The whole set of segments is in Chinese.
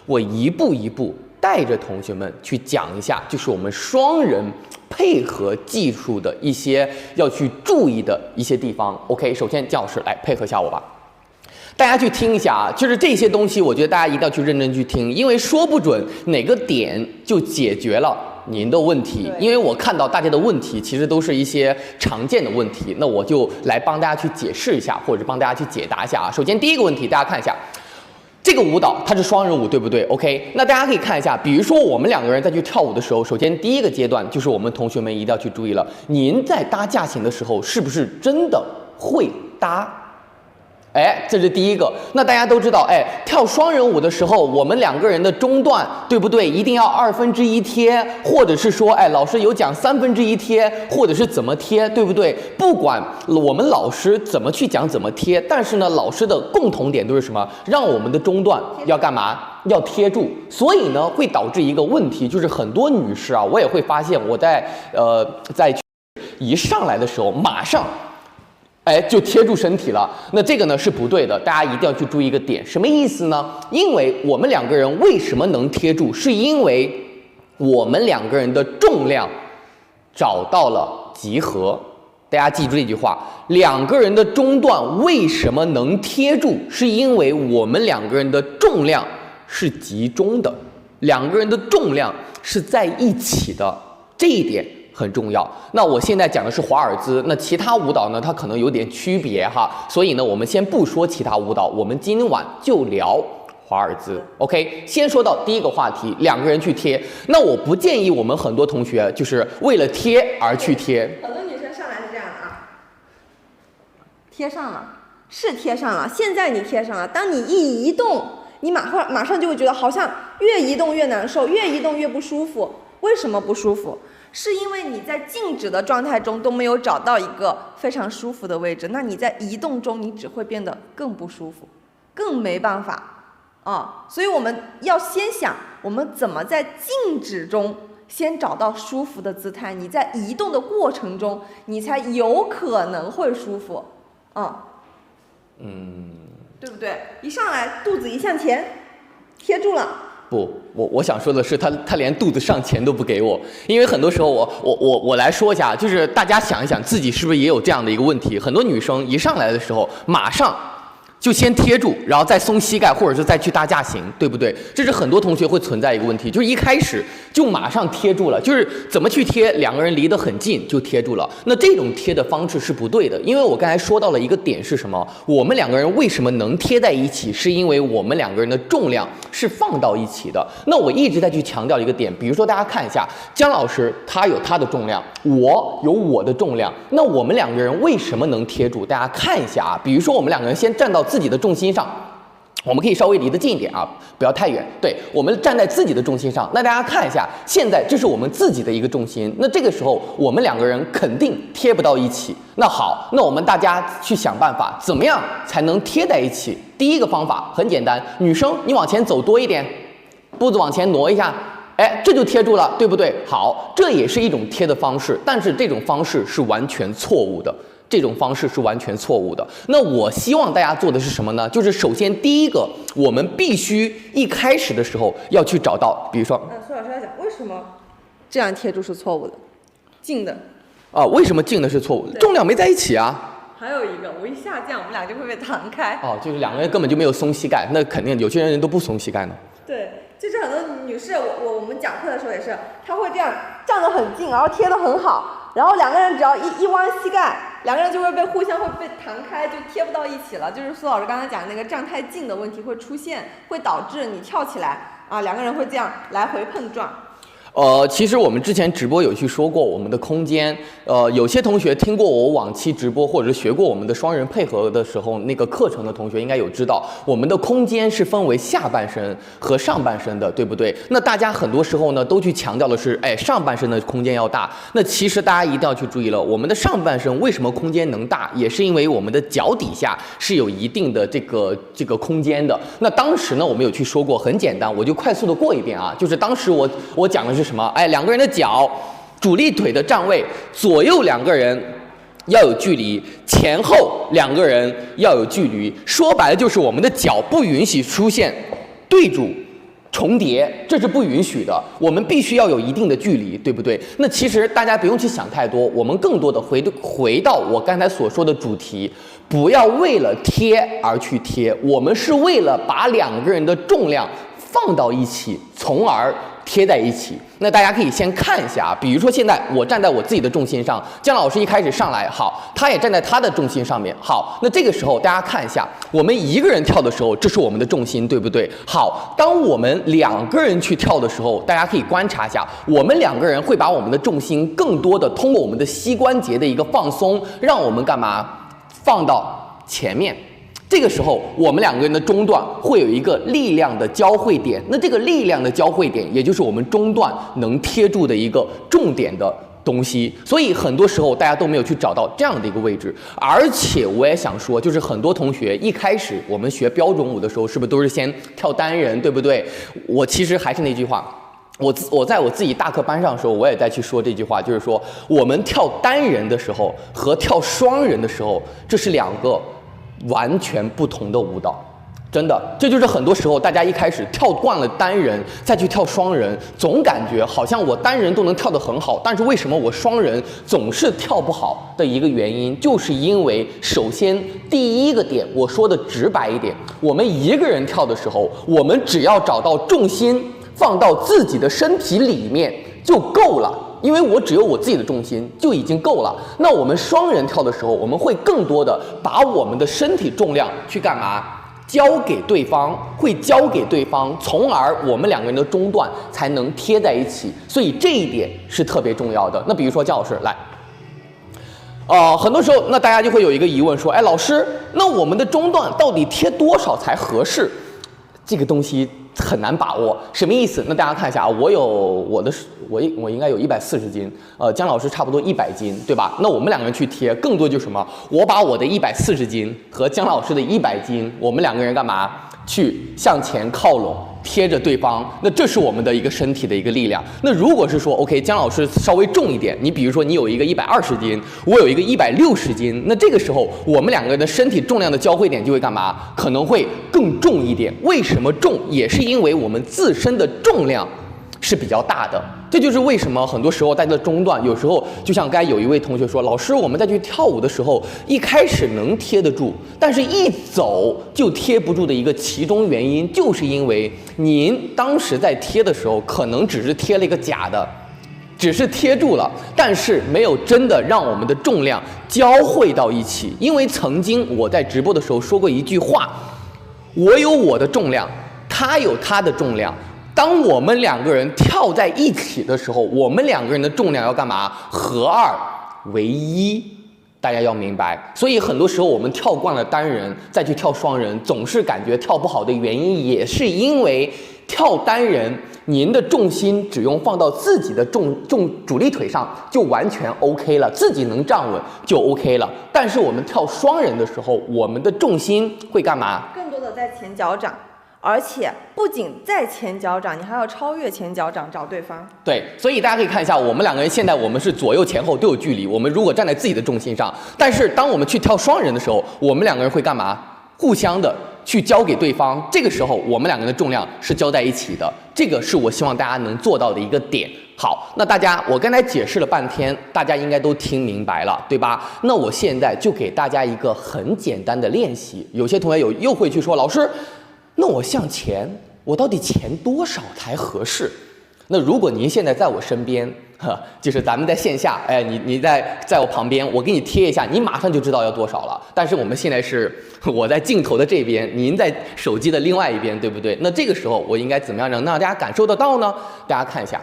我一步一步带着同学们去讲一下，就是我们双人配合技术的一些要去注意的一些地方。OK， 首先姜老师来配合一下我吧。大家去听一下啊，就是这些东西，我觉得大家一定要去认真去听，因为说不准哪个点就解决了您的问题。因为我看到大家的问题其实都是一些常见的问题，那我就来帮大家去解释一下，或者帮大家去解答一下啊。首先第一个问题，大家看一下。这个舞蹈它是双人舞，对不对 ？OK， 那大家可以看一下，比如说我们两个人在去跳舞的时候，首先第一个阶段就是我们同学们一定要去注意了，您在搭架型的时候是不是真的会搭？哎，这是第一个。那大家都知道，哎，跳双人舞的时候，我们两个人的中段，对不对？一定要1/2贴，或者是说，哎，老师有讲1/3贴，或者是怎么贴，对不对？不管我们老师怎么去讲怎么贴，但是呢，老师的共同点都是什么？让我们的中段要干嘛？要贴住。所以呢，会导致一个问题，就是很多女士啊，我也会发现我在一上来的时候，马上。哎，就贴住身体了。那这个呢是不对的，大家一定要去注意一个点，什么意思呢？因为我们两个人为什么能贴住，是因为我们两个人的重量找到了集合。大家记住这句话，两个人的中段为什么能贴住，是因为我们两个人的重量是集中的，两个人的重量是在一起的，这一点很重要。那我现在讲的是华尔兹，那其他舞蹈呢，它可能有点区别哈，所以呢，我们先不说其他舞蹈，我们今晚就聊华尔兹。OK， 先说到第一个话题，两个人去贴。那我不建议我们很多同学就是为了贴而去贴。很多女生上来是这样的啊，贴上了，是贴上了，现在你贴上了，当你一移动，你马上就会觉得好像越移动越难受，越移动越不舒服。为什么不舒服？是因为你在静止的状态中都没有找到一个非常舒服的位置，那你在移动中你只会变得更不舒服，更没办法啊。所以我们要先想我们怎么在静止中先找到舒服的姿态，你在移动的过程中你才有可能会舒服啊。对不对？一上来肚子一向前贴住了。不，我想说的是，他连肚子上前都不给我，因为很多时候我来说一下，就是大家想一想自己是不是也有这样的一个问题，很多女生一上来的时候马上就先贴住，然后再松膝盖，或者是再去搭架型，对不对？这是很多同学会存在一个问题，就是一开始就马上贴住了，就是怎么去贴，两个人离得很近就贴住了。那这种贴的方式是不对的，因为我刚才说到了一个点是什么？我们两个人为什么能贴在一起，是因为我们两个人的重量是放到一起的。那我一直在去强调一个点，比如说大家看一下，姜老师他有他的重量，我有我的重量，那我们两个人为什么能贴住？大家看一下啊，比如说我们两个人先站到自己的重心上，我们可以稍微离得近一点啊，不要太远。对，我们站在自己的重心上，那大家看一下，现在这是我们自己的一个重心，那这个时候我们两个人肯定贴不到一起。那好，那我们大家去想办法，怎么样才能贴在一起？第一个方法很简单，女生你往前走多一点，步子往前挪一下，哎，这就贴住了，对不对？好，这也是一种贴的方式，但是这种方式是完全错误的。这种方式是完全错误的。那我希望大家做的是什么呢？就是首先第一个，我们必须一开始的时候要去找到，比如说，苏老师要讲为什么这样贴住是错误的，静的。啊，为什么静的是错误的？重量没在一起啊。还有一个，我一下降，我们俩就会被弹开。哦，就是两个人根本就没有松膝盖，那肯定有些人都不松膝盖呢。对，就是很多女士，我们讲课的时候也是，她会这样站得很近，然后贴得很好，然后两个人只要一弯膝盖，两个人就会互相被弹开，就贴不到一起了。就是苏老师刚才讲那个站太近的问题会出现，会导致你跳起来啊，两个人会这样来回碰撞。其实我们之前直播有去说过我们的空间，有些同学听过我往期直播或者是学过我们的双人配合的时候那个课程的同学应该有知道，我们的空间是分为下半身和上半身的，对不对？那大家很多时候呢都去强调的是，哎，上半身的空间要大。那其实大家一定要去注意了，我们的上半身为什么空间能大，也是因为我们的脚底下是有一定的这个空间的。那当时呢我们有去说过，很简单，我就快速的过一遍啊，就是当时我讲的是什么？哎，两个人的脚，主力腿的站位，左右两个人要有距离，前后两个人要有距离。说白了就是我们的脚不允许出现对住重叠，这是不允许的。我们必须要有一定的距离，对不对？那其实大家不用去想太多，我们更多的回到我刚才所说的主题，不要为了贴而去贴，我们是为了把两个人的重量放到一起，从而贴在一起。那大家可以先看一下，比如说现在我站在我自己的重心上，姜老师一开始上来好，他也站在他的重心上面好，那这个时候大家看一下，我们一个人跳的时候，这是我们的重心，对不对？好，当我们两个人去跳的时候，大家可以观察一下，我们两个人会把我们的重心更多的通过我们的膝关节的一个放松，让我们干嘛？放到前面。这个时候，我们两个人的中段会有一个力量的交汇点，那这个力量的交汇点，也就是我们中段能贴住的一个重点的东西。所以很多时候大家都没有去找到这样的一个位置。而且我也想说，就是很多同学一开始我们学标准舞的时候，是不是都是先跳单人，对不对？我其实还是那句话。我在我自己大课班上的时候，我也在去说这句话，就是说我们跳单人的时候和跳双人的时候，这是两个完全不同的舞蹈，真的，这就是很多时候大家一开始跳惯了单人，再去跳双人，总感觉好像我单人都能跳得很好，但是为什么我双人总是跳不好的一个原因，就是因为首先第一个点，我说的直白一点，我们一个人跳的时候，我们只要找到重心放到自己的身体里面就够了。因为我只有我自己的重心就已经够了。那我们双人跳的时候，我们会更多的把我们的身体重量去干嘛？交给对方，会交给对方，从而我们两个人的中段才能贴在一起。所以这一点是特别重要的。那比如说姜老师来，很多时候那大家就会有一个疑问说，哎，老师，那我们的中段到底贴多少才合适？这个东西很难把握，什么意思？那大家看一下啊，我应该有140斤，姜老师差不多100斤，对吧？那我们两个人去贴，更多就是什么？我把我的140斤和姜老师的100斤，我们两个人干嘛？去向前靠拢，贴着对方，那这是我们的一个身体的一个力量。那如果是说 OK， 姜老师稍微重一点，你比如说你有一个120斤，我有一个160斤，那这个时候我们两个人的身体重量的交汇点就会干嘛？可能会更重一点。为什么重？也是因为我们自身的重量是比较大的。这就是为什么很多时候大家的中段，有时候就像刚才有一位同学说，老师，我们在去跳舞的时候，一开始能贴得住，但是一走就贴不住的一个其中原因，就是因为您当时在贴的时候，可能只是贴了一个假的，只是贴住了，但是没有真的让我们的重量交汇到一起。因为曾经我在直播的时候说过一句话，我有我的重量，他有他的重量。当我们两个人跳在一起的时候，我们两个人的重量要干嘛？合二为一，大家要明白。所以很多时候我们跳惯了单人，再去跳双人，总是感觉跳不好的原因，也是因为跳单人，您的重心只用放到自己的主力腿上就完全 OK 了，自己能站稳就 OK 了。但是我们跳双人的时候，我们的重心会干嘛？更多的在前脚掌。而且不仅在前脚掌，你还要超越前脚掌找对方。对，所以大家可以看一下，我们两个人现在我们是左右前后都有距离。我们如果站在自己的重心上，但是当我们去跳双人的时候，我们两个人会干嘛？互相的去交给对方。这个时候我们两个人的重量是交在一起的。这个是我希望大家能做到的一个点。好，那大家我刚才解释了半天，大家应该都听明白了，对吧？那我现在就给大家一个很简单的练习。有些同学又会去说，老师，那我向前，我到底前多少才合适？那如果您现在在我身边，就是咱们在线下，哎，你在我旁边，我给你贴一下，你马上就知道要多少了。但是我们现在是我在镜头的这边，您在手机的另外一边，对不对？那这个时候我应该怎么样让大家感受得到呢？大家看一下。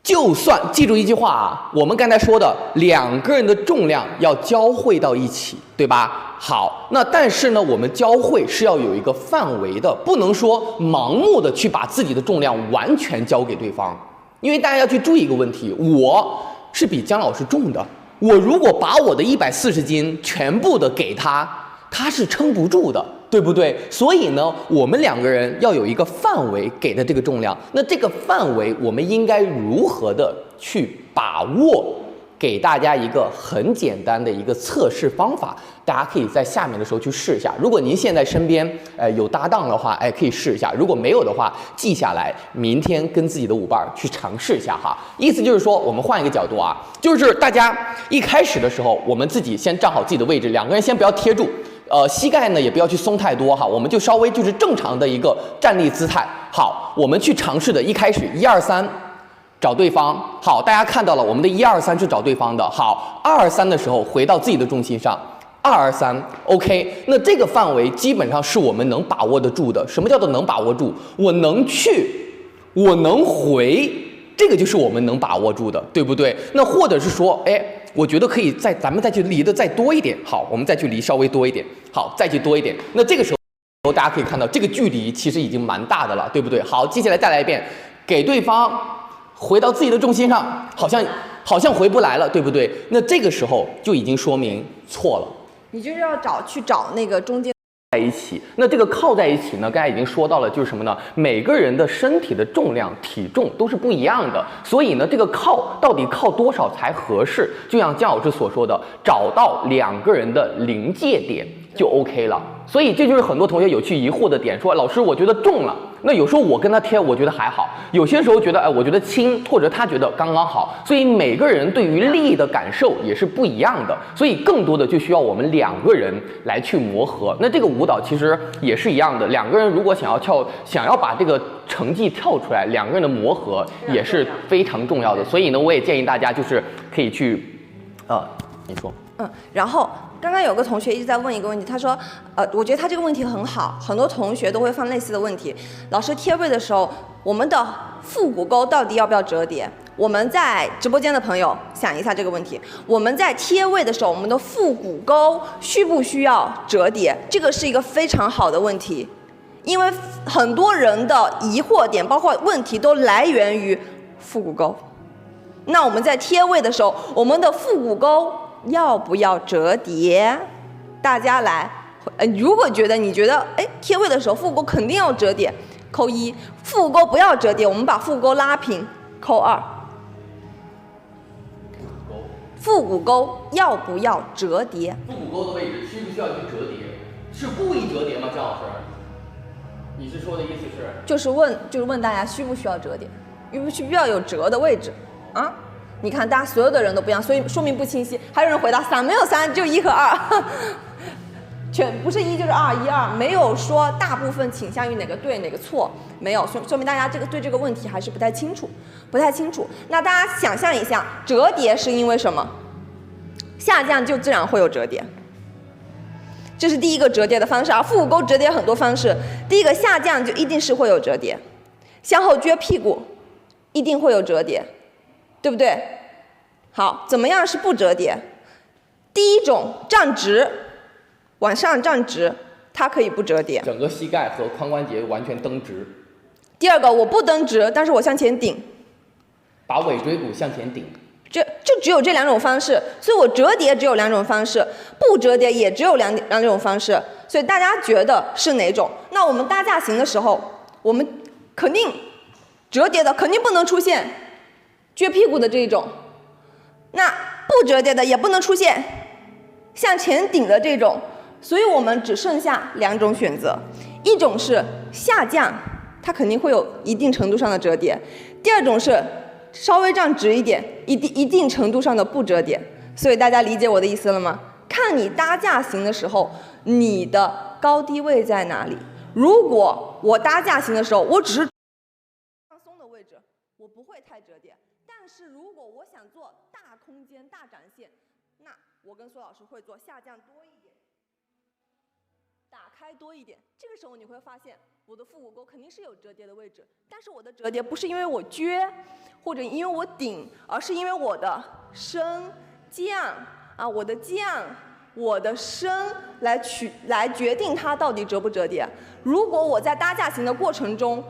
就算记住一句话啊，我们刚才说的两个人的重量要交汇到一起，对吧？好，那但是呢，我们交汇是要有一个范围的，不能说盲目的去把自己的重量完全交给对方，因为大家要去注意一个问题，我是比姜老师重的，我如果把我的140斤全部的给他，他是撑不住的。对不对？所以呢，我们两个人要有一个范围给的这个重量。那这个范围，我们应该如何的去把握给大家一个很简单的一个测试方法，大家可以在下面的时候去试一下。如果您现在身边有搭档的话，可以试一下；如果没有的话，记下来，明天跟自己的舞伴去尝试一下哈。意思就是说，我们换一个角度啊，就是大家一开始的时候，我们自己先站好自己的位置，两个人先不要贴住，膝盖呢也不要去松太多哈，我们就稍微就是正常的一个站立姿态。好，我们去尝试的，一开始1、2、3。找对方，好，大家看到了，我们的1、2、3是找对方的。好，2、3的时候回到自己的重心上，2、3 ，OK。那这个范围基本上是我们能把握得住的。什么叫做能把握住？我能去，我能回，这个就是我们能把握住的，对不对？那或者是说，我觉得可以咱们再去离得再多一点。好，我们再去离稍微多一点。好，再去多一点。那这个时候大家可以看到，这个距离其实已经蛮大的了，对不对？好，接下来再来一遍，给对方。回到自己的重心上，好像回不来了，对不对？那这个时候就已经说明错了。你就是要去找那个中间在一起。那这个靠在一起呢，刚才已经说到了，就是什么呢？每个人的身体的重量、体重都是不一样的，所以呢，这个靠到底靠多少才合适？就像姜老师所说的，找到两个人的临界点就 OK 了。所以这就是很多同学有去疑惑的点，说老师，我觉得重了。那有时候我跟他贴，我觉得还好；有些时候觉得，我觉得轻，或者他觉得刚刚好。所以每个人对于力的感受也是不一样的，所以更多的就需要我们两个人来去磨合。那这个舞蹈其实也是一样的，两个人如果想要把这个成绩跳出来，两个人的磨合也是非常重要的。所以呢，我也建议大家就是可以去，你说，然后。刚刚有个同学一直在问一个问题，他说，我觉得他这个问题很好，很多同学都会犯类似的问题。老师贴位的时候，我们的腹股沟到底要不要折叠？我们在直播间的朋友想一下这个问题。我们在贴位的时候，我们的腹股沟需不需要折叠？这个是一个非常好的问题，因为很多人的疑惑点，包括问题都来源于腹股沟。那我们在贴位的时候，我们的腹股沟要不要折叠？大家来，如果你觉得贴位的时候腹股肯定要折叠，扣1；腹股沟不要折叠，我们把腹股沟拉平，扣2。腹股沟要不要折叠？腹股沟的位置需不需要去折叠？是故意折叠吗，姜老师？你是说的意思是？就是问大家需不需要折叠，需不需要有折的位置啊？你看，大家所有的人都不一样，所以说明不清晰。还有人回答3，没有3，就1和2，全不是1就是2，1、2，没有说大部分倾向于哪个对哪个错，没有，说明大家对这个问题还是不太清楚。那大家想象一下，折叠是因为什么？下降就自然会有折叠，这是第一个折叠的方式。而腹股沟折叠很多方式，第一个下降就一定是会有折叠，向后撅屁股一定会有折叠。对不对？好，怎么样是不折叠？第一种站直，往上站直，它可以不折叠，整个膝盖和髋关节完全蹬直。第二个，我不蹬直，但是我向前顶，把尾椎骨向前顶。就只有这2种方式，所以我折叠只有2种方式，不折叠也只有两种方式。所以大家觉得是哪种？那我们搭架型的时候，我们肯定折叠的肯定不能出现撅屁股的这一种，那不折叠的也不能出现向前顶的这种，所以我们只剩下2种选择，一种是下降，它肯定会有一定程度上的折叠；第二种是稍微站直一点，一定程度上的不折叠。所以大家理解我的意思了吗？看你搭架型的时候，你的高低位在哪里？如果我搭架型的时候，我只是放松的位置，我不会太折叠。但是如果我想做大空间、大展现，那我跟苏老师会做下降多一点，打开多一点。这个时候你会发现，我的腹股沟肯定是有折叠的位置，但是我的折叠不是因为我撅或者因为我顶，而是因为我的升降啊，我的降、我的升来决定它到底折不折叠。如果我在搭架型的过程中，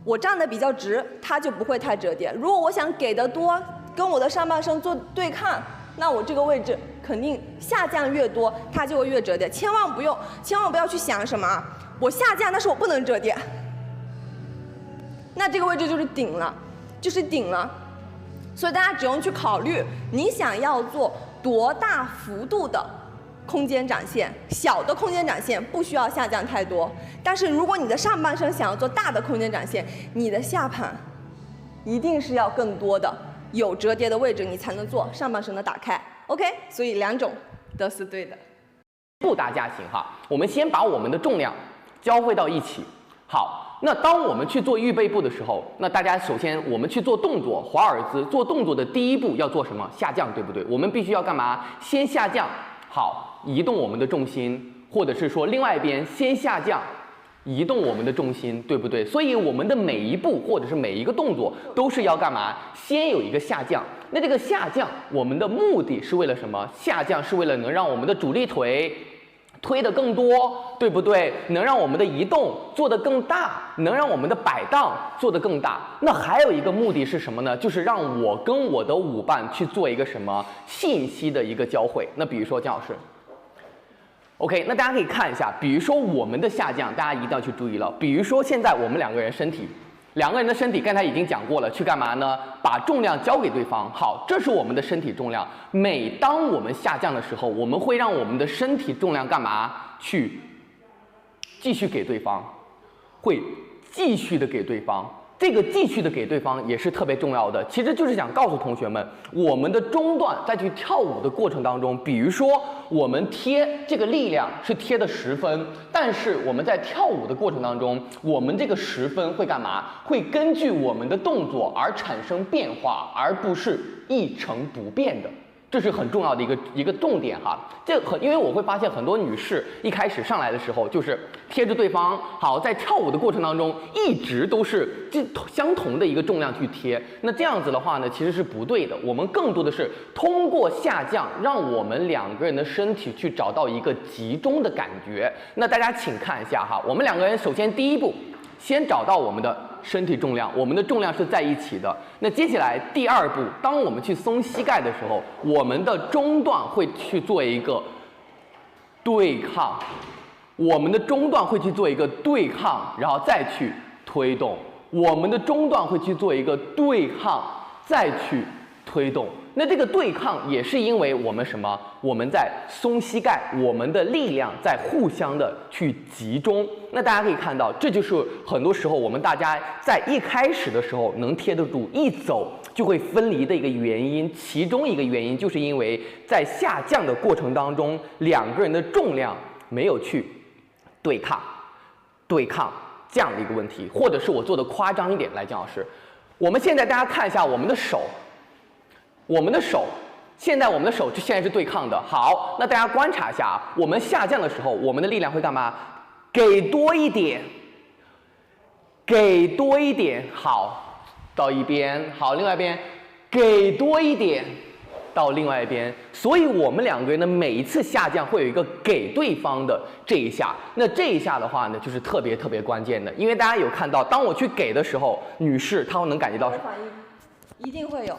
我站得比较直，它就不会太折叠。如果我想给的多，跟我的上半身做对抗，那我这个位置肯定下降越多，它就会越折叠。千万不要去想什么啊，我下降，但是我不能折叠，那这个位置就是顶了，所以大家只用去考虑你想要做多大幅度的空间展现，小的空间展现不需要下降太多，但是如果你的上半身想要做大的空间展现，你的下盘一定是要更多的有折叠的位置，你才能做上半身的打开。OK， 所以2种都是对的。不搭架型哈，我们先把我们的重量交汇到一起。好，那当我们去做预备步的时候，那大家首先我们去做动作，华尔兹做动作的第一步要做什么？下降，对不对？我们必须要干嘛？先下降。好，移动我们的重心，或者是说另外一边先下降，移动我们的重心，对不对？所以我们的每一步或者是每一个动作都是要干嘛？先有一个下降。那这个下降，我们的目的是为了什么？下降是为了能让我们的主力腿推得更多，对不对？能让我们的移动做得更大，能让我们的摆荡做得更大。那还有一个目的是什么呢？就是让我跟我的舞伴去做一个什么信息的一个交汇。那比如说姜老师 ，OK， 那大家可以看一下，比如说我们的下降，大家一定要去注意了。比如说现在我们两个人的身体刚才已经讲过了，去干嘛呢？把重量交给对方。好，这是我们的身体重量。每当我们下降的时候，我们会让我们的身体重量干嘛？去继续给对方，会继续的给对方。这个继续的给对方也是特别重要的，其实就是想告诉同学们，我们的中段在去跳舞的过程当中，比如说我们贴这个力量是贴的10分，但是我们在跳舞的过程当中，我们这个10分会干嘛？会根据我们的动作而产生变化，而不是一成不变的。这是很重要的一个重点哈，因为我会发现很多女士一开始上来的时候就是贴着对方，好，在跳舞的过程当中一直都是相同的一个重量去贴，那这样子的话呢，其实是不对的。我们更多的是通过下降，让我们两个人的身体去找到一个集中的感觉。那大家请看一下哈，我们两个人首先第一步，先找到我们的身体重量，我们的重量是在一起的。那接下来第2步，当我们去松膝盖的时候，我们的中段会去做一个对抗，我们的中段会去做一个对抗，然后再去推动，我们的中段会去做一个对抗，再去推动。那这个对抗也是因为我们什么？我们在松膝盖，我们的力量在互相的去集中。那大家可以看到，这就是很多时候我们大家在一开始的时候能贴得住，一走就会分离的一个原因。其中一个原因就是因为在下降的过程当中，两个人的重量没有去对抗这样的一个问题，或者是我做的夸张一点来，姜老师，我们现在大家看一下我们的手。现在我们的手现在是对抗的。好，那大家观察一下啊，我们下降的时候，我们的力量会干嘛？给多一点，给多一点。好，到一边，好，另外一边，给多一点，到另外一边。所以我们两个人的每一次下降会有一个给对方的这一下。那这一下的话呢，就是特别关键的，因为大家有看到，当我去给的时候，女士她会能感觉到反应，一定会有。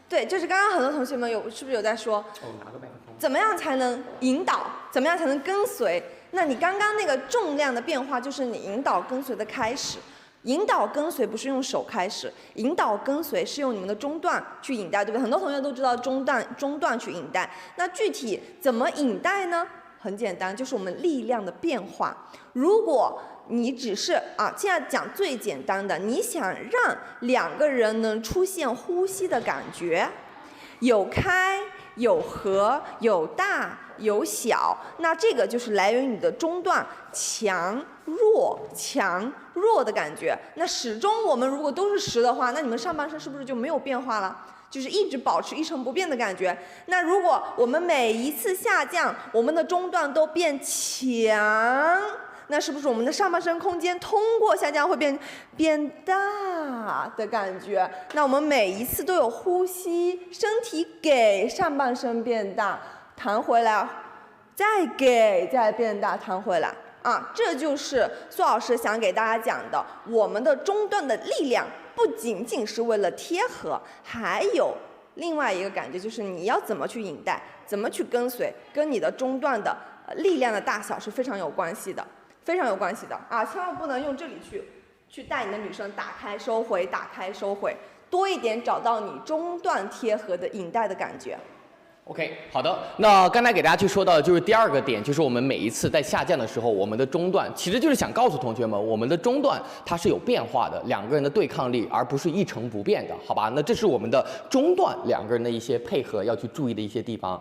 对，就是刚刚很多同学们是不是有在说，拿个麦克风，怎么样才能引导，怎么样才能跟随？那你刚刚那个重量的变化，就是你引导跟随的开始。引导跟随不是用手开始，引导跟随是用你们的中段去引带，对不对？很多同学都知道中段去引带，那具体怎么引带呢？很简单，就是我们力量的变化。如果你只是现在讲最简单的，你想让两个人能出现呼吸的感觉，有开有合有大有小，那这个就是来源于你的中段强弱的感觉。那始终我们如果都是10的话，那你们上半身是不是就没有变化了？就是一直保持一成不变的感觉。那如果我们每一次下降，我们的中段都变强，那是不是我们的上半身空间通过下降会变大的感觉？那我们每一次都有呼吸，身体给上半身变大，弹回来，再给再变大，弹回来。这就是苏老师想给大家讲的，我们的中段的力量不仅仅是为了贴合，还有另外一个感觉，就是你要怎么去引带，怎么去跟随，跟你的中段的力量的大小是非常有关系的，非常有关系的千万不能用这里去带你的女生打开收回，打开收回，多一点找到你中段贴合的引带的感觉。OK， 好的。那刚才给大家去说到的就是第二个点，就是我们每一次在下降的时候，我们的中段其实就是想告诉同学们，我们的中段它是有变化的，两个人的对抗力，而不是一成不变的，好吧？那这是我们的中段两个人的一些配合要去注意的一些地方。